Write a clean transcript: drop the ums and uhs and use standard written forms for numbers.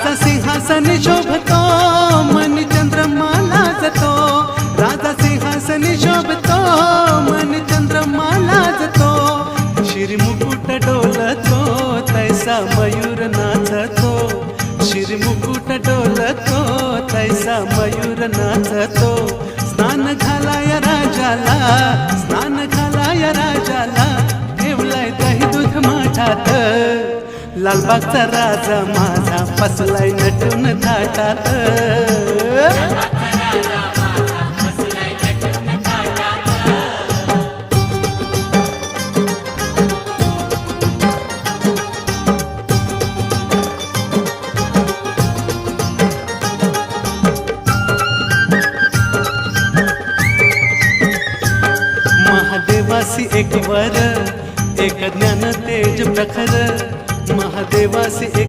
राजा सिंहासन शोभतो मन चंद्रमा लाजतो, राजा सिंहासन शोभतो मन चंद्रमा लाजतो, शिरमुकुट डोलतो तैसा मयूर नाचतो, शिरमुकुट डोलतो तैसा मयूर नाचतो, स्नान घालाया राजाला, स्नान घालाया राजाला, ठेवलाय दही दूध माठात, लालबागचा राजा माझा बसलाय नटून थाटात. महादेवासी एक वर एक ज्ञान तेज प्रखर, महादेवासी एक